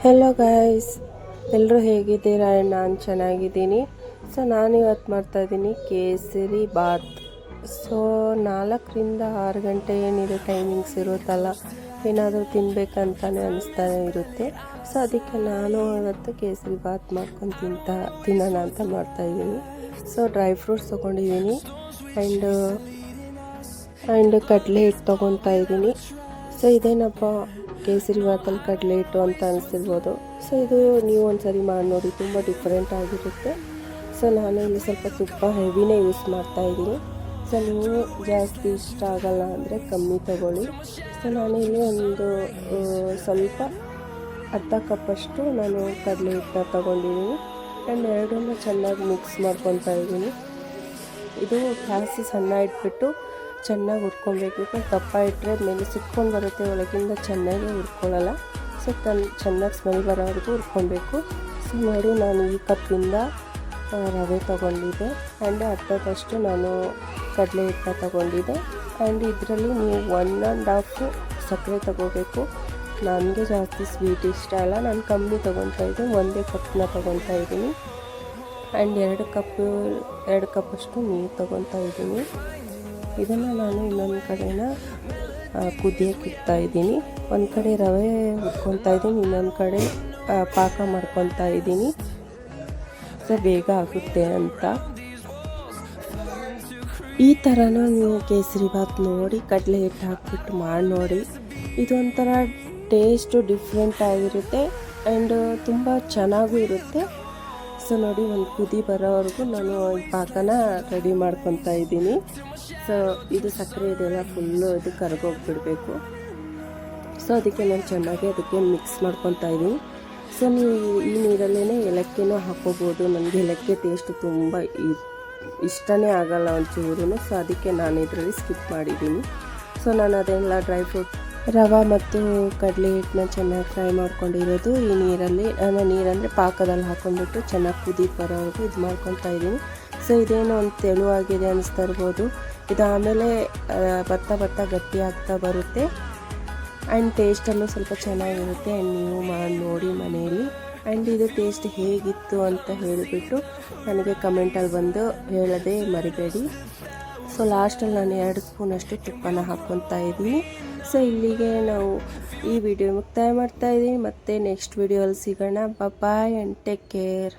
Hello guys, ಎಲ್ಲರೂ ಹೇಗಿದ್ದೀರಾ? ನಾನು ಚೆನ್ನಾಗಿದ್ದೀನಿ. ಸೊ ನಾನಿವತ್ತು ಮಾಡ್ತಾಯಿದ್ದೀನಿ ಕೇಸರಿ ಬಾತ್. ಸೊ 4ರಿಂದ 6 ಗಂಟೆ ಏನಿದೆ ಟೈಮಿಂಗ್ಸ್ ಇರುತ್ತಲ್ಲ, ಏನಾದರೂ ತಿನ್ನಬೇಕಂತಲೇ ಅನಿಸ್ತಾನೆ ಇರುತ್ತೆ. ಸೊ ಅದಕ್ಕೆ ನಾನು ಇವತ್ತು ಕೇಸರಿ ಬಾತ್ ಮಾಡ್ಕೊಂಡು ತಿನ್ನೋಣ ಅಂತ ಮಾಡ್ತಾಯಿದ್ದೀನಿ. ಸೊ ಡ್ರೈ ಫ್ರೂಟ್ಸ್ ತೊಗೊಂಡಿದ್ದೀನಿ ಆ್ಯಂಡ್ ಕಡಲೆ ಹಿಟ್ಟು ತೊಗೊತಾ ಇದ್ದೀನಿ. ಸೊ ಇದೇನಪ್ಪ ಕೇಸರಿ ಬಾತಲ್ಲಿ ಕಡಲೆ ಹಿಟ್ಟು ಅಂತ ಅನಿಸ್ತಿರ್ಬೋದು. ಸೊ ಇದು ನೀವು ಒಂದ್ಸರಿ ಮಾಡಿ ನೋಡಿ, ತುಂಬ ಡಿಫ್ರೆಂಟ್ ಆಗಿರುತ್ತೆ. ಸೊ ನಾನು ಇಲ್ಲಿ ಸ್ವಲ್ಪ ತುಪ್ಪ ಹೆವಿನೇ ಯೂಸ್ ಮಾಡ್ತಾಯಿದ್ದೀನಿ. ಸೊ ನೀವು ಜಾಸ್ತಿ ಇಷ್ಟ ಆಗಲ್ಲ ಅಂದರೆ ಕಮ್ಮಿ ತಗೊಳ್ಳಿ. ಸೊ ನಾನು ಇಲ್ಲಿ ಒಂದು ಸ್ವಲ್ಪ ಅರ್ಧ ಕಪ್ಪಷ್ಟು ನಾನು ಕಡಲೆ ಹಿಟ್ಟನ್ನ ತೊಗೊಂಡಿದ್ದೀನಿ ಆ್ಯಂಡ್ ಎರಡನ್ನೂ ಚೆನ್ನಾಗಿ ಮಿಕ್ಸ್ ಮಾಡ್ಕೊತಾ ಇದ್ದೀನಿ. ಇದು ಜಾಸ್ತಿ ಸಣ್ಣ ಇಟ್ಬಿಟ್ಟು ಚೆನ್ನಾಗಿ ಹುರ್ಕೊಬೇಕು. ದಪ್ಪ ಇಟ್ಟರೆ ಮೇಲೆ ಸುಟ್ಕೊಂಡು ಬರುತ್ತೆ, ಒಳಗಿಂದ ಚೆನ್ನಾಗಿ ಹುರ್ಕೊಳ್ಳಲ್ಲ. ಸೊ ಚೆನ್ನಾಗಿ ಸ್ಮೆಲ್ ಬರೋವರೆಗೂ ಹುರ್ಕೊಬೇಕು. ಸೊ ನೋಡಿ, ನಾನು ಈ ಕಪ್ಪಿಂದ ರವೆ ತೊಗೊಂಡಿದ್ದೆ ಆ್ಯಂಡ್ ಅರ್ಧದಷ್ಟು ನಾನು ಕಡಲೆ ಹಿಟ್ಟನ್ನ ತೊಗೊಂಡಿದ್ದೆ. ಆ್ಯಂಡ್ ಇದರಲ್ಲಿ ನೀವು 1.5 ಸಕ್ಕರೆ ತೊಗೋಬೇಕು. ನನಗೆ ಜಾಸ್ತಿ ಸ್ವೀಟ್ ಇಷ್ಟ ಅಲ್ಲ, ನಾನು ಕಮ್ಮಿ ತೊಗೊತಾ ಇದ್ದೆ, ಒಂದೇ ಕಪ್ಪನ್ನ ತೊಗೊತಾ ಇದ್ದೀನಿ. ಆ್ಯಂಡ್ 2 ಕಪ್ಪಷ್ಟು ನೀರು ತೊಗೊತಾ ಇದ್ದೀನಿ. ಇದನ್ನು ನಾನು ಇನ್ನೊಂದು ಕಡೆನ ಕುದಿಯೋಕೆ ಇಡ್ತಾಯಿದ್ದೀನಿ. ಒಂದು ಕಡೆ ರವೆ ಹುರ್ಕೊತಾ ಇದ್ದೀನಿ, ಇನ್ನೊಂದು ಕಡೆ ಪಾಕ ಮಾಡ್ಕೊತಾ ಇದ್ದೀನಿ. ಸೊ ಬೇಗ ಆಗುತ್ತೆ ಅಂತ. ಈ ಥರನೂ ನೀವು ಕೇಸರಿ ಬಾತ್ ನೋಡಿ ಕಡಲೆ ಹಿಟ್ಟು ಹಾಕ್ಬಿಟ್ಟು ಮಾಡಿ ನೋಡಿ. ಇದೊಂಥರ ಟೇಸ್ಟು ಡಿಫ್ರೆಂಟ್ ಆಗಿರುತ್ತೆ ಆ್ಯಂಡ್ ತುಂಬ ಚೆನ್ನಾಗೂ ಇರುತ್ತೆ. ಸೊ ನೋಡಿ, ಒಂದು ಕುದಿ ಬರೋವರೆಗೂ ನಾನು ಈ ಪಾಕನ ರೆಡಿ ಮಾಡ್ಕೊತಾ ಇದ್ದೀನಿ. ಸೊ ಇದು ಸಕ್ಕರೆ ಇದೆಲ್ಲ ಫುಲ್ಲು ಇದು ಕರಗೋಗ್ಬಿಡಬೇಕು. ಸೊ ಅದಕ್ಕೆ ನಾನು ಚೆನ್ನಾಗಿ ಅದಕ್ಕೆ ಮಿಕ್ಸ್ ಮಾಡ್ಕೊತಾ ಇದ್ದೀನಿ. ಸೊ ನೀವು ಈ ನೀರಲ್ಲೇ ಏಲಕ್ಕಿನೂ ಹಾಕ್ಕೋಬೋದು. ನನಗೆ ಏಲಕ್ಕಿ ಟೇಸ್ಟು ತುಂಬ ಇಷ್ಟನೇ ಆಗಲ್ಲ ಒಂಚೂರು. ಸೊ ಅದಕ್ಕೆ ನಾನು ಇದರಲ್ಲಿ ಸ್ಕಿಪ್ ಮಾಡಿದ್ದೀನಿ. ಸೊ ನಾನು ಅದೆಲ್ಲ ಡ್ರೈ ಫ್ರೂಟ್, ರವೆ ಮತ್ತು ಕಡಲೆ ಹಿಟ್ಟನ್ನ ಚೆನ್ನಾಗಿ ಫ್ರೈ ಮಾಡ್ಕೊಂಡಿರೋದು ಈ ನೀರಲ್ಲಿ, ನೀರಂದರೆ ಪಾಕದಲ್ಲಿ ಹಾಕ್ಕೊಂಡ್ಬಿಟ್ಟು ಚೆನ್ನಾಗಿ ಕುದಿ ಬರೋವರೆಗೂ ಇದು ಮಾಡ್ಕೊತಾ ಇದ್ದೀನಿ. ಸೊ ಇದೇನೋ ಒಂದು ತೆಳುವಾಗಿದೆ ಅನಿಸ್ತಾ ಇರ್ಬೋದು. ಇದು ಆಮೇಲೆ ಬರ್ತಾ ಗಟ್ಟಿ ಆಗ್ತಾ ಬರುತ್ತೆ ಆ್ಯಂಡ್ ಟೇಸ್ಟಲ್ಲೂ ಸ್ವಲ್ಪ ಚೆನ್ನಾಗಿರುತ್ತೆ. ಆ್ಯಂಡ್ ನೀವು ಮಾಡಿ ನೋಡಿ ಮನೆಯಲ್ಲಿ. ಆ್ಯಂಡ್ ಇದು ಟೇಸ್ಟ್ ಹೇಗಿತ್ತು ಅಂತ ಹೇಳಿಬಿಟ್ಟು ನನಗೆ ಕಮೆಂಟಲ್ಲಿ ಬಂದು ಹೇಳೋದೇ ಮರಿಬೇಡಿ. ಸೊ ಲಾಸ್ಟಲ್ಲಿ ನಾನು 2 ಸ್ಪೂನಷ್ಟು ತುಪ್ಪನ ಹಾಕ್ಕೊತಾ ಇದ್ದೀನಿ. ಸೊ ಇಲ್ಲಿಗೆ ನಾವು ಈ ವಿಡಿಯೋ ಮುಕ್ತಾಯ ಮಾಡ್ತಾಯಿದ್ದೀನಿ. ಮತ್ತು ನೆಕ್ಸ್ಟ್ ವಿಡಿಯೋಲ್ಲಿ ಸಿಗೋಣ. Boy and take care.